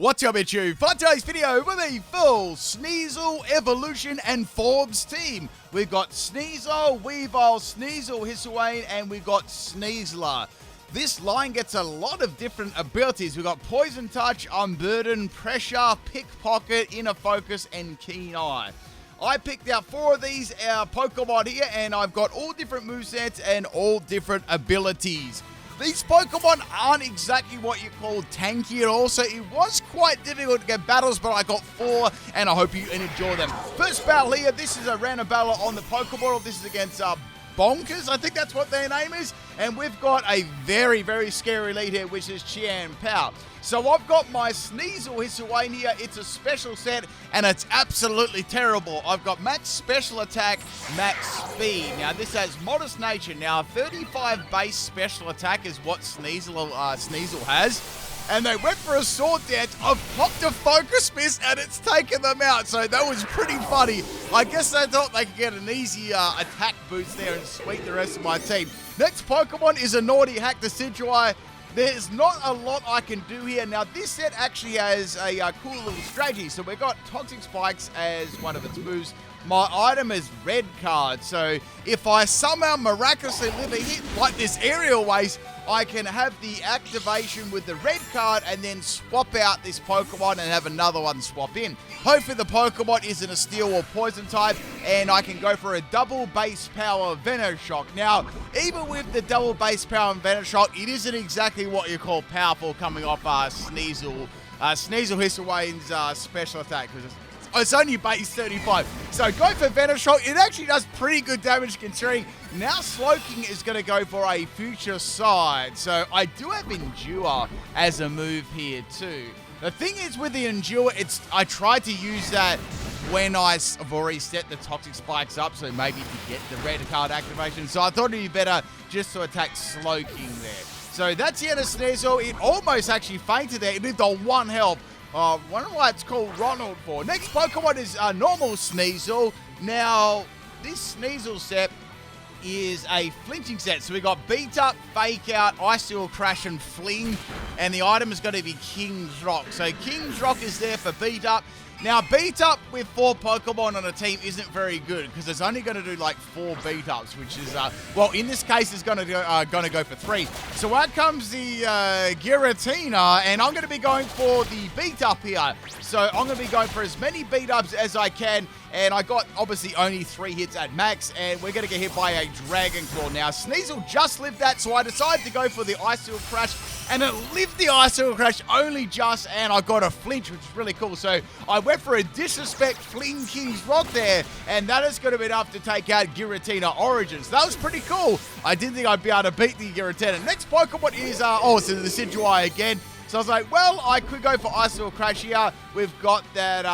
What's up, it's you? For today's video, with a full Sneasel, Evolution, and Forbes team. We've got Sneasel, Weavile, Sneasel Hisuian, and we've got Sneasler. This line gets a lot of different abilities. We've got Poison Touch, Unburden, Pressure, Pickpocket, Inner Focus, and Keen Eye. I picked out 4 of these Pokemon here, and I've got all different movesets and all different abilities. These Pokemon aren't exactly what you call tanky at all, so it was quite difficult to get battles, but I got 4, and I hope you enjoy them. First battle here, this is a random battle on the Pokeball. This is against Bonkers, I think that's what their name is. And we've got a very, very scary lead here, which is Qian Pao. So I've got my Sneasel Hisuian here. It's a special set, and it's absolutely terrible. I've got max special attack, max speed. Now, this has modest nature. Now, 35 base special attack is what Sneasel has. And they went for a sword dance. I've popped a focus miss, and it's taken them out. So that was pretty funny. I guess they thought they could get an easy attack boost there and sweep the rest of my team. Next Pokemon is a naughty hack, the Decidueye. There's not a lot I can do here. Now, this set actually has a cool little strategy. So we've got Toxic Spikes as one of its moves. My item is Red Card. So if I somehow miraculously live a hit like this Aerial Waste, I can have the activation with the red card and then swap out this Pokemon and have another one swap in. Hopefully the Pokemon isn't a steel or poison type, and I can go for a double base power Venoshock. Now, even with the double base power and Venoshock, it isn't exactly what you call powerful coming off Sneasel Hisuian's special attack, because it's only base 35. So go for Venoshock. It actually does pretty good damage considering. Now Slowking is going to go for a Future Side. So I do have Endure as a move here too. The thing is with the Endure, I tried to use that when I've already set the Toxic Spikes up, so maybe to get the red card activation. So I thought it'd be better just to attack Slowking there. So that's the end of Sneasel. It almost actually fainted there. It lived on 1 health. I wonder why it's called Ronald for. Next Pokemon is normal Sneasel. Now, this Sneasel set is a flinching set. So we got Beat Up, Fake Out, Icicle Crash, and Fling. And the item is going to be King's Rock. So King's Rock is there for Beat Up. Now, Beat Up with 4 Pokemon on a team isn't very good because it's only going to do like 4 Beat Ups, which is, well, in this case, it's going to go for 3. So out comes the Giratina, and I'm going to be going for the Beat Up here. So I'm going to be going for as many Beat Ups as I can, and I got obviously only 3 hits at max, and we're going to get hit by a Dragon Claw. Now, Sneasel just lived that, so I decided to go for the Icicle Crash, and it lived the Icicle Crash only just, and I got a flinch, which is really cool. So I went for a Disrespect Fling King's Rock there, and that is going to be enough to take out Giratina Origins. That was pretty cool. I didn't think I'd be able to beat the Giratina. Next Pokemon is, so the Decidueye again. So I was like, well, I could go for Icicle Crash here. We've got that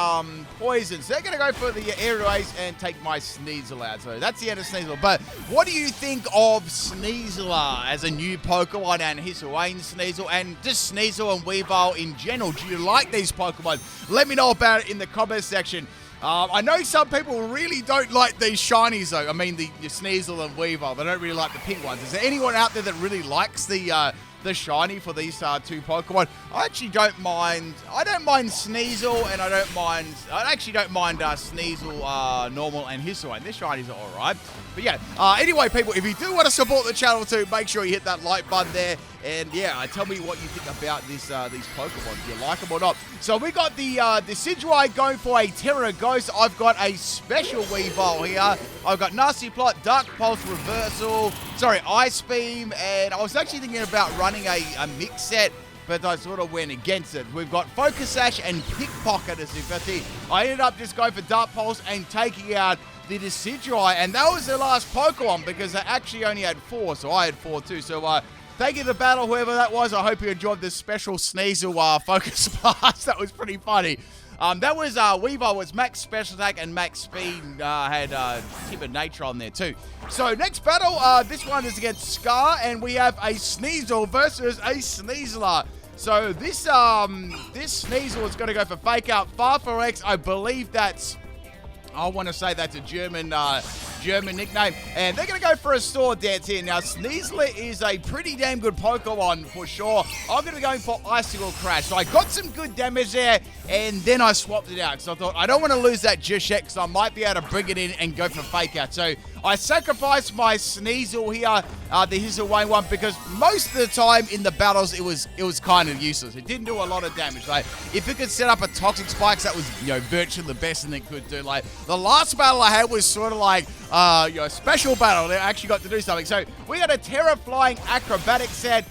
Poison. So they're going to go for the Aerial Ace and take my Sneasel out. So that's the end of Sneasel. But what do you think of Sneasler as a new Pokemon and Hisuian Sneasel and just Sneasel and Weavile in general? Do you like these Pokemon? Let me know about it in the comments section. I know some people really don't like these shinies though. I mean, the Sneasel and Weavile. They don't really like the pink ones. Is there anyone out there that really likes the shiny for these 2 Pokemon? I actually don't mind. I don't mind Sneasel, and I actually don't mind Sneasel normal and Hisuian. Their shinies are alright. But yeah, anyway, people, if you do want to support the channel too, make sure you hit that like button there. And yeah, tell me what you think about these Pokemon, if you like them or not. So we got the Decidueye going for a Terra Ghost. I've got a special Weavile here. I've got Nasty Plot, Dark Pulse Reversal, Ice Beam, and I was actually thinking about running a mix set, but I sort of went against it. We've got Focus Sash and Pickpocket as ability. I ended up just going for Dark Pulse and taking out the Decidueye, and that was the last Pokemon because they actually only had 4, so I had 4 too. So thank you to battle, whoever that was. I hope you enjoyed this special Sneasel Focus Blast. That was pretty funny. That was Weavile was max special attack and max speed. Had timid nature on there too. So next battle, this one is against Scar, and we have a Sneasel versus a Sneasler. So this Sneasel is going to go for Fake Out, Far for X. I believe that's, I want to say that's a German German nickname. And they're going to go for a sword dance here. Now, Sneasler is a pretty damn good Pokemon for sure. I'm going to be going for Icicle Crash. So I got some good damage there, and then I swapped it out. Because I thought, I don't want to lose that just yet, because I might be able to bring it in and go for Fake Out. So I sacrificed my Sneasel here, the Hisuian one, because most of the time in the battles, it was kind of useless. It didn't do a lot of damage. Like, if it could set up a Toxic Spikes, that was, virtually the best thing it could do. Like, the last battle I had was sort of like, a special battle. They actually got to do something. So we got a Terra Flying Acrobatic set.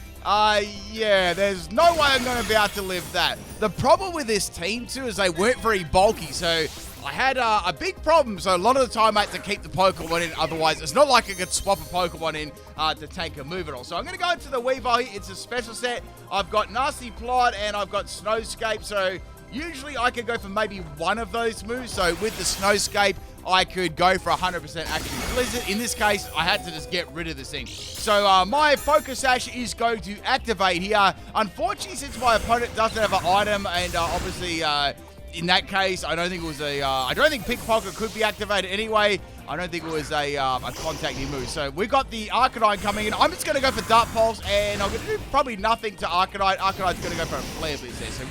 Yeah, there's no way I'm going to be able to live that. The problem with this team, too, is they weren't very bulky, so I had a big problem, so a lot of the time I had to keep the Pokemon in, otherwise it's not like I could swap a Pokemon in to take a move at all. So I'm going to go into the Weavile here. It's a special set. I've got Nasty Plot and I've got Snowscape, so usually I could go for maybe one of those moves. So with the Snowscape, I could go for 100% Action Blizzard. In this case, I had to just get rid of this thing. So my Focus Sash is going to activate here. Unfortunately, since my opponent doesn't have an item, and obviously in that case, I don't think it was I don't think Pickpocket could be activated anyway. I don't think it was a contacting move. So we got the Arcanine coming in. I'm just going to go for Dark Pulse, and I'm going to do probably nothing to Arcanine. Arcanine's going to go for a Flare Blitz there. So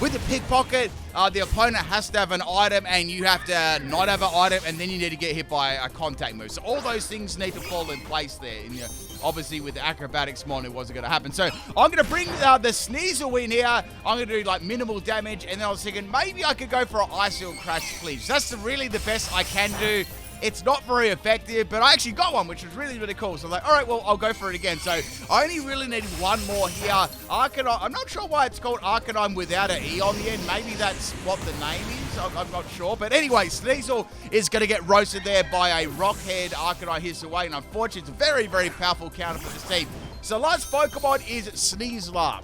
with the Pickpocket, the opponent has to have an item, and you have to not have an item, and then you need to get hit by a contact move. So all those things need to fall in place there. And, obviously, with the Acrobatics Mon, it wasn't going to happen. So I'm going to bring the Sneasel in here. I'm going to do, like, minimal damage, and then I was thinking maybe I could go for an Icicle Crash Flinch. That's really the best I can do. It's not very effective, but I actually got one, which was really, really cool. So I'm like, all right, well, I'll go for it again. So I only really need one more here. Arcanine, I'm not sure why it's called Arcanine without an E on the end. Maybe that's what the name is. I'm not sure. But anyway, Sneasel is going to get roasted there by a Rockhead Arcanine Hisuian. And unfortunately, it's a very, very powerful counter for this team. So last Pokemon is Sneasler.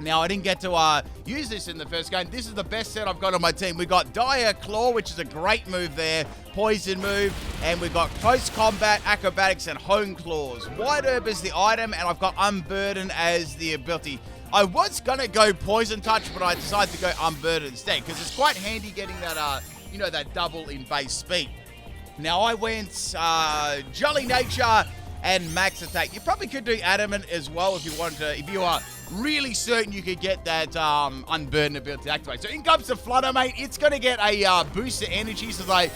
Now, I didn't get to use this in the first game. This is the best set I've got on my team. We got Dire Claw, which is a great move there. Poison move. And we've got Close Combat, Acrobatics, and Hone Claws. White Herb is the item, and I've got Unburden as the ability. I was going to go Poison Touch, but I decided to go Unburden instead, because it's quite handy getting that, that double in base speed. Now, I went Jolly Nature and Max Attack. You probably could do Adamant as well if you wanted to, if you are really certain you could get that Unburden ability to activate. So in comes the Flutter Mate. It's going to get a boost of energy. So I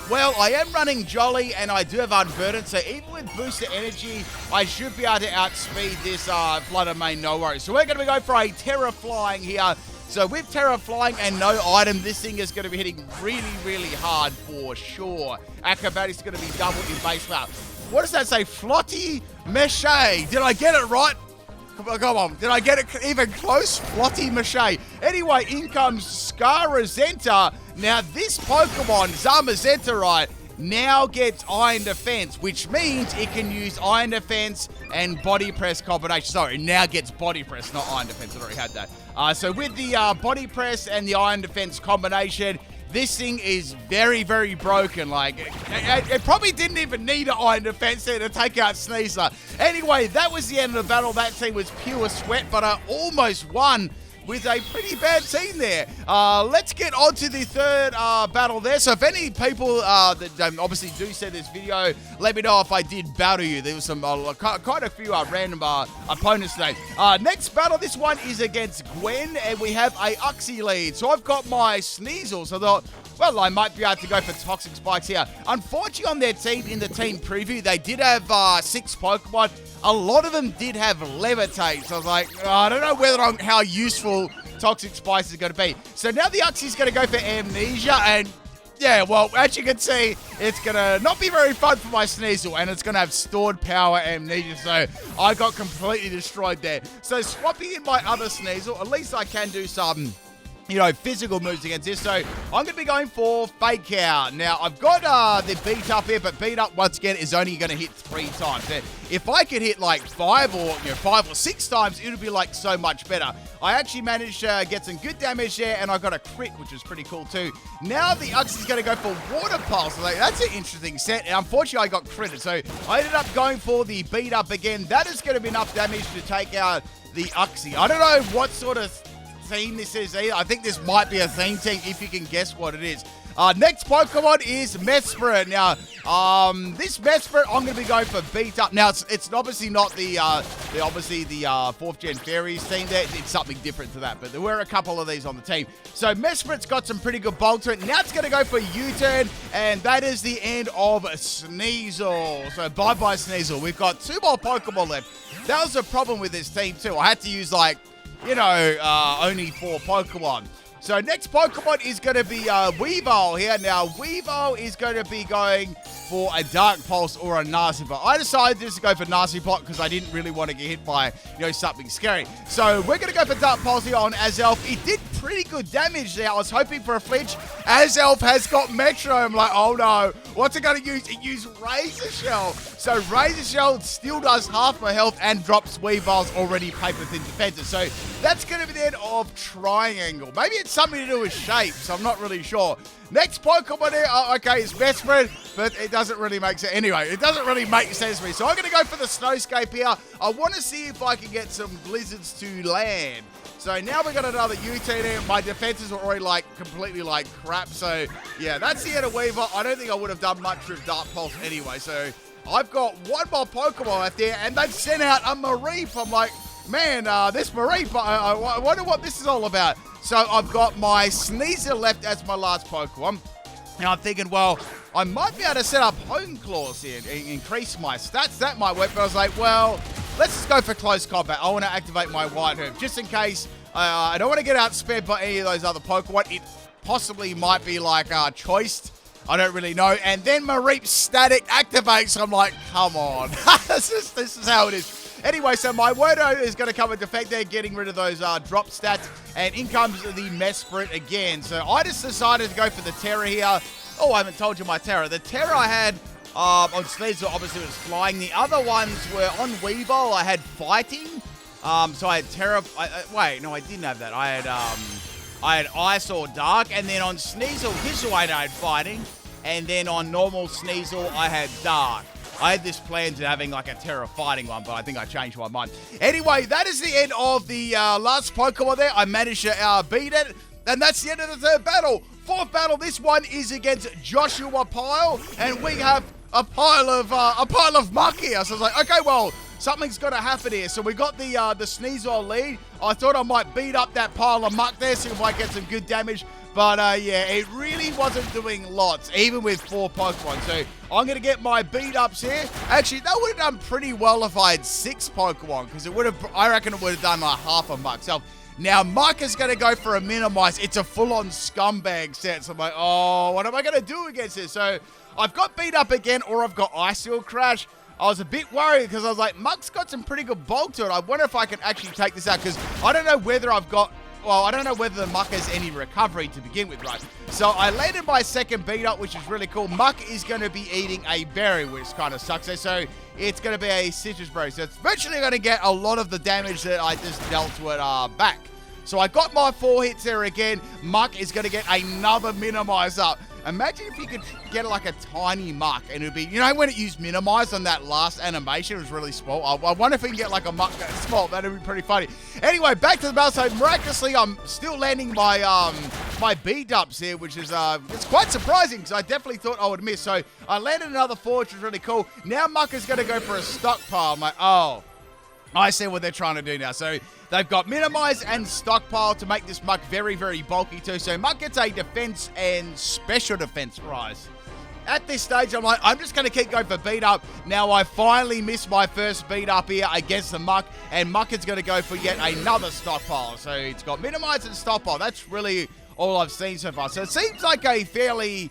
am running Jolly and I do have Unburden. So even with boost of energy, I should be able to outspeed this Flutter Mate, no worries. So we're going to go for a Terra Flying here. So with Terra Flying and no item, this thing is going to be hitting really, really hard for sure. Acrobatics is going to be double in base power. What does that say? Flotty Mache. Did I get it right? Come on. Did I get it even close? Flotty Mache. Anyway, in comes Scarazenta. Now, this Pokemon, Zamazenta, right, now gets Iron Defense, which means it can use Iron Defense and Body Press combination. Sorry, it now gets Body Press, not Iron Defense. I already had that. So with the Body Press and the Iron Defense combination, this thing is very, very broken. Like, it probably didn't even need an Iron Defense there to take out Sneasler. Anyway, that was the end of the battle. That team was pure sweat, but I almost won with a pretty bad team there. Let's get on to the third battle there. So if any people that obviously do see this video, let me know if I did battle you. There was some quite a few random opponents today. Next battle, this one is against Gwen, and we have a Uxie lead. So I've got my Sneasel, so I thought, well, I might be able to go for Toxic Spikes here. Unfortunately, on their team, in the team preview, they did have 6 Pokemon. A lot of them did have Levitate. So I was like, I don't know how useful Toxic Spikes is going to be. So now the Uxie's going to go for Amnesia. And yeah, well, as you can see, it's going to not be very fun for my Sneasel. And it's going to have stored power Amnesia. So I got completely destroyed there. So swapping in my other Sneasel, at least I can do some physical moves against this. So I'm going to be going for Fake Out. Now, I've got the Beat Up here, but Beat Up, once again, is only going to hit 3 times. If I could hit like 5 or 6 times, it would be like so much better. I actually managed to get some good damage there, and I got a crit, which is pretty cool too. Now the Uxie's going to go for Water Pulse. So that's an interesting set, and unfortunately I got critted. So I ended up going for the Beat Up again. That is going to be enough damage to take out the Uxie. I don't know what sort of theme this is either. I think this might be a theme team if you can guess what it is. Next Pokemon is Mesprit. Now, this Mesprit, I'm going to be going for Beat Up. Now, it's obviously not the 4th Gen Fairies team there. It's something different to that, but there were a couple of these on the team. So, Mesprit's got some pretty good bulk to it. Now it's going to go for U-turn, and that is the end of Sneasel. So, bye-bye Sneasel. We've got 2 more Pokemon left. That was a problem with this team, too. I had to use, like, you know, only 4 Pokemon. So next Pokemon is going to be Weavile here. Now, Weavile is going to be going for a Dark Pulse or a Nasty Plot. I decided just to go for Nasty Plot because I didn't really want to get hit by, you know, something scary. So we're going to go for Dark Pulse here on Azelf. It did pretty good damage there. I was hoping for a flinch. Azelf has got Metro. I'm like, oh no. What's it going to use? It used Razor Shell. So Razor Shell still does half my health and drops Weavile's already paper thin defenses. So that's going to be the end of Triangle. Maybe it's something to do with shapes. I'm not really sure. Next Pokemon here, okay, it's Mesprit, but it doesn't really make sense. Anyway, it doesn't really make sense to me. So I'm going to go for the Snowscape here. I want to see if I can get some blizzards to land. So now we got another U-turn here. My defenses are already like completely like crap. So yeah, that's the end of Weaver. I don't think I would have done much with Dark Pulse anyway. So I've got 1 more Pokemon left there, and they've sent out a Mareep. I'm like, man, this Mareep, I wonder what this is all about. So I've got my Sneasel left as my last Pokemon. And I'm thinking, well, I might be able to set up Hone Claws here and increase my stats. That might work. But I was like, well, let's just go for close combat. I want to activate my White Herb just in case I don't want to get outspared by any of those other Pokemon. It possibly might be like choiced. I don't really know. And then Mareep static activates. I'm like, come on. this is how it is. Anyway, so my Wordo is going to come into effect there, getting rid of those drop stats. And in comes the Mesprit again. So I just decided to go for the Terra here. Oh, I haven't told you my Terra. The Terra I had on Sneasel obviously was flying. The other ones were on Weavile. I had fighting. So I had Terra. Wait, no, I didn't have that. I had Ice or Dark. And then on Sneasel Hisuian I had fighting. And then on normal Sneasel I had Dark. I had this plan to having like a Terra fighting one, but I think I changed my mind. Anyway, that is the end of the last Pokemon there. I managed to beat it, and that's the end of the 3rd battle. 4th battle, this one is against Joshua Pile, and we have a pile of muck here. So I was like, okay, well, something's got to happen here. So we got the Sneasel lead. I thought I might beat up that pile of muck there, see if I get some good damage. But, yeah, it really wasn't doing lots, even with 4 Pokemon. So I'm going to get my beat-ups here. Actually, that would have done pretty well if I had 6 Pokemon, because it would have, I reckon it would have done like half of Muck. So now Muck is going to go for a Minimize. It's a full-on scumbag set. So I'm like, oh, what am I going to do against this? So I've got beat up again, or I've got Icicle Crash. I was a bit worried because I was like, Muck's got some pretty good bulk to it. I wonder if I can actually take this out, because I don't know whether I've got... Well, I don't know whether the Muck has any recovery to begin with, right? So I landed my 2nd beat up, which is really cool. Muck is going to be eating a berry, which kind of sucks. So it's going to be a citrus berry. So it's virtually going to get a lot of the damage that I just dealt to it back. So I got my 4 hits there again. Muck is going to get another Minimize up. Imagine if you could get like a tiny Muck, and it would be, you know, when it used Minimize on that last animation, it was really small. I wonder if we can get like a Muck that small. That'd be pretty funny. Anyway, back to the battle. So miraculously, I'm still landing my my beat-ups here, which is it's quite surprising because I definitely thought I would miss. So I landed another 4, which was really cool. Now Muck is going to go for a stockpile. I'm like, oh, I see what they're trying to do now. So they've got Minimize and Stockpile to make this Muck very, very bulky too. So Muck gets a defense and special defense prize. At this stage, I'm like, I'm just going to keep going for beat up. Now I finally missed my first beat up here against the Muck, and Muck is going to go for yet another Stockpile. So it's got Minimize and Stockpile. That's really all I've seen so far. So it seems like a fairly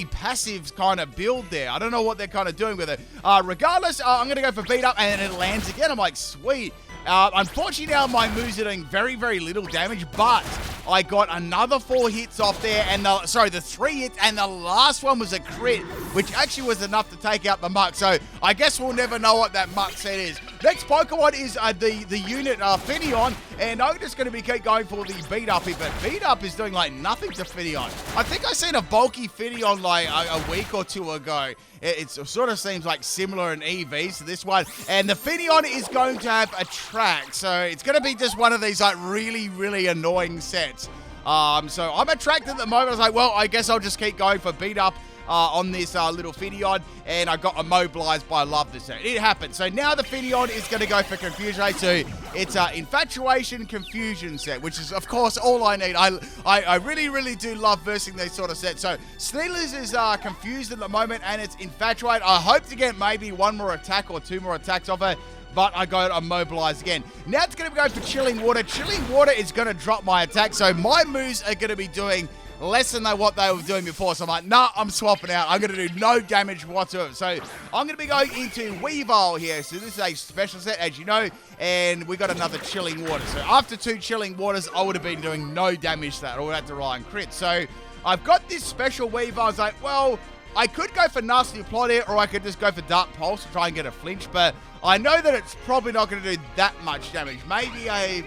passive kind of build there. I don't know what they're kind of doing with it. Regardless, I'm going to go for beat up, and it lands again. I'm like, sweet. Unfortunately, now my moves are doing very, very little damage, but I got another 4 hits off there, and the 3 hits, and the last one was a crit, which actually was enough to take out the Muck. So I guess we'll never know what that Muck set is. Next Pokemon is the unit Finneon, and I'm just going to keep going for the Beat Up here, but Beat Up is doing like nothing to Finneon. I think I seen a bulky Finneon like a week or two ago. It sort of seems like similar in EVs to this one, and the Finneon is going to have a track, so it's going to be just one of these like really, really annoying sets. So I'm attracted at the moment. I was like, well, I guess I'll just keep going for Beat Up on this little Finneon, and I got immobilized, but I love this set. It happened. So now the Finneon is going to go for Confusion Rate 2. It's an Infatuation Confusion set, which is, of course, all I need. I really, really do love versing these sort of sets. So Sneasler is confused at the moment, and it's Infatuate. I hope to get maybe one more attack or two more attacks off her, but I got immobilized again. Now it's going to go for Chilling Water. Chilling Water is going to drop my attack, so my moves are going to be doing less than what they were doing before. So I'm like, nah, I'm swapping out. I'm going to do no damage whatsoever. So I'm going to be going into Weavile here. So this is a special set, as you know, and we got another Chilling Water. So after 2 Chilling Waters, I would have been doing no damage to that. I would have to rely on crit. So I've got this special Weavile. I was like, well, I could go for Nasty Plot here, or I could just go for Dark Pulse to try and get a flinch, but I know that it's probably not going to do that much damage. I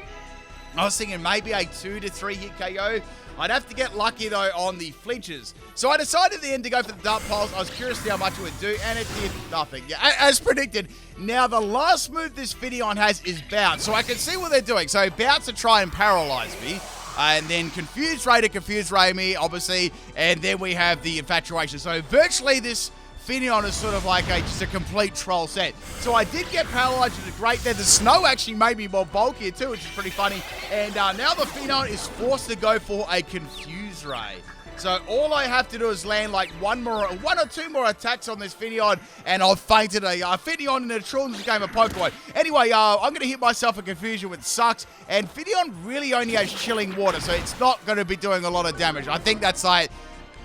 was thinking maybe a 2 to 3 hit KO. I'd have to get lucky, though, on the flinches. So I decided at the end to go for the Dark Pulse. I was curious to see how much it would do, and it did nothing. Yeah, as predicted. Now, the last move this Finneon has is Bounce. So I can see what they're doing. So Bounce to try and paralyze me. And then Confused Ray to Confused Ray me, obviously. And then we have the Infatuation. So virtually this Finneon is sort of like just a complete troll set. So I did get paralyzed, which is great there. The snow actually made me more bulkier too, which is pretty funny. And now the Finneon is forced to go for a Confuse Ray. So all I have to do is land like one or two more attacks on this Finneon, and I've fainted a Finneon in a children's game of Pokemon. Anyway, I'm going to hit myself a Confusion, which sucks. And Finneon really only has Chilling Water, so it's not going to be doing a lot of damage. I think that's like,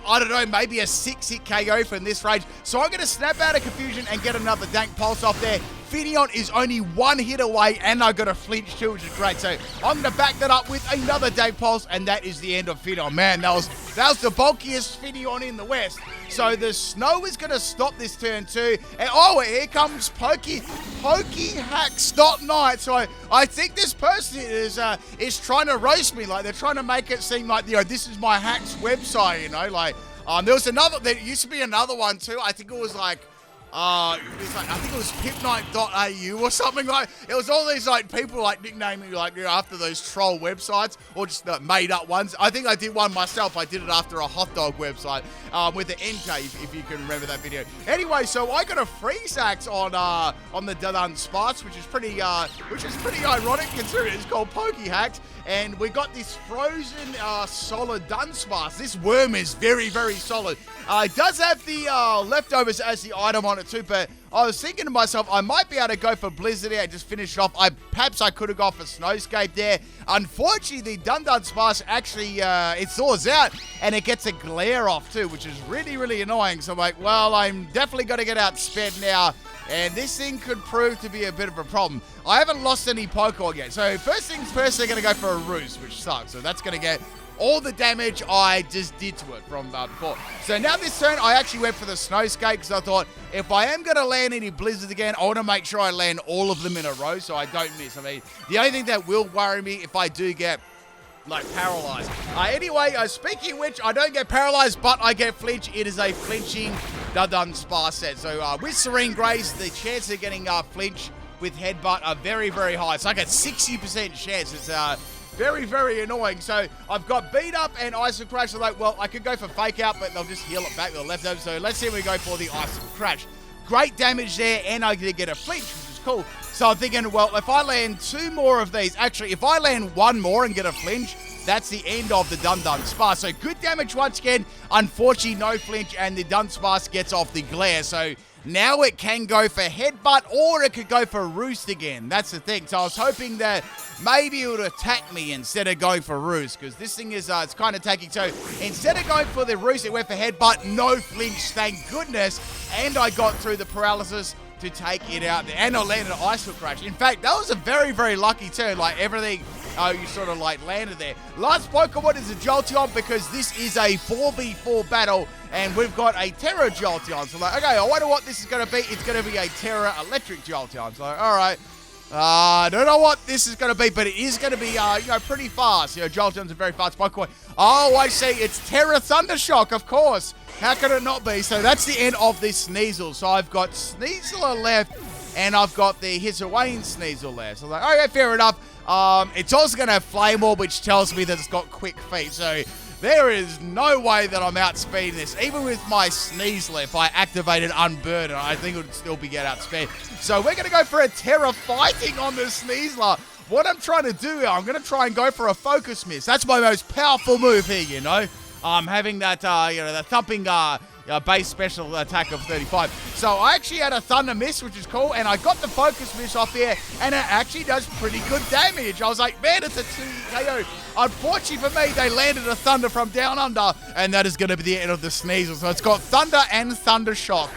I don't know, maybe a 6-hit KO from this range. So I'm going to snap out of Confusion and get another Dank Pulse off there. Finneon is only 1 hit away, and I got a flinch too, which is great. So I'm going to back that up with another Dank Pulse, and that is the end of Finneon. Man, that was the bulkiest Finneon in the West. So the snow is going to stop this turn too. And oh, here comes PokeHack.Night. So I think this person is trying to roast me. Like, they're trying to make it seem like, this is my hacks website, like, there used to be another one too. I think it was like, I think it was Pipnight.au or something like. It was all these like people like nicknaming after those troll websites, or just made up ones. I think I did one myself. I did it after a hot dog website with the NK, if you can remember that video. Anyway, so I got a freeze axe on the Dunsparce, which is pretty ironic considering it's called PokeHacked. And we got this frozen solid Dunsparce. This worm is very, very solid. It does have the leftovers as the item on it too, but I was thinking to myself, I might be able to go for Blizzard here and just finish it off. Perhaps I could have gone for Snowscape there. Unfortunately, the Dunsparce actually, it thaws out and it gets a glare off too, which is really, really annoying. So I'm like, well, I'm definitely going to get outsped now. And this thing could prove to be a bit of a problem. I haven't lost any Pokemon yet. So first things first, they're going to go for a Roost, which sucks. So that's going to get all the damage I just did to it from before. So now this turn, I actually went for the Snowscape because I thought if I am going to land any Blizzards again, I want to make sure I land all of them in a row so I don't miss. I mean, the only thing that will worry me if I do get paralyzed. Anyway, speaking of which, I don't get paralyzed, but I get flinch. It is a flinching Dunsparce set. So with Serene Grace, the chance of getting flinch with Headbutt are very, very high. It's like a 60% chance. It's very, very annoying. So I've got Beat Up and Icicle Crash. So like, well, I could go for Fake Out, but they'll just heal it back with the leftovers. So let's see if we go for the Icicle Crash. Great damage there, and I did get a flinch, which is cool. So I'm thinking, well, if I land 2 more of these, actually, if I land 1 more and get a flinch, that's the end of the Dunsparce. So good damage once again. Unfortunately, no flinch, and the Dunsparce gets off the glare. So now it can go for Headbutt, or it could go for Roost again. That's the thing. So I was hoping that maybe it would attack me instead of going for Roost, because this thing is, it's kind of taking. So instead of going for the Roost, it went for Headbutt. No flinch, thank goodness. And I got through the paralysis to take it out there. And I landed an Icicle Crash. In fact, that was a very, very lucky turn. Like, everything, you sort of, landed there. Last Pokemon is a Jolteon, because this is a 4v4 battle, and we've got a Terra Jolteon. So, okay, I wonder what this is going to be. It's going to be a Terra Electric Jolteon. So, all right. I don't know what this is going to be, but it is going to be, pretty fast. Joel Jones is a very fast Pokemon. Oh, I see. It's Terra Thundershock, of course. How could it not be? So that's the end of this Sneasel. So I've got Sneasler left, and I've got the Hisuian Sneasel left. So I'm like, okay, fair enough. It's also going to have Flame Orb, which tells me that it's got quick feet. So there is no way that I'm outspeeding this. Even with my Sneasler, if I activated Unburden, I think it would still be get outspeed. So we're going to go for a Terra Fighting on the Sneasler. What I'm trying to do, I'm going to try and go for a Focus Miss. That's my most powerful move here, having that, the thumping base special attack of 35. So I actually had a Thunder Miss, which is cool, and I got the Focus Miss off here, and it actually does pretty good damage. I was like, man, it's a 2 KO. Unfortunately for me, they landed a Thunder from down under, and that is going to be the end of the Sneasel. So it's got Thunder and Thunder Shock.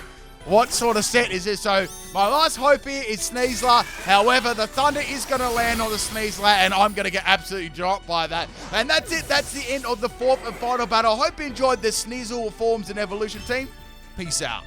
What sort of set is this? So my last hope here is Sneasler. However, the Thunder is going to land on the Sneasler, and I'm going to get absolutely dropped by that. And that's it. That's the end of the 4th and final battle. I hope you enjoyed the Sneasel Forms and Evolution team. Peace out.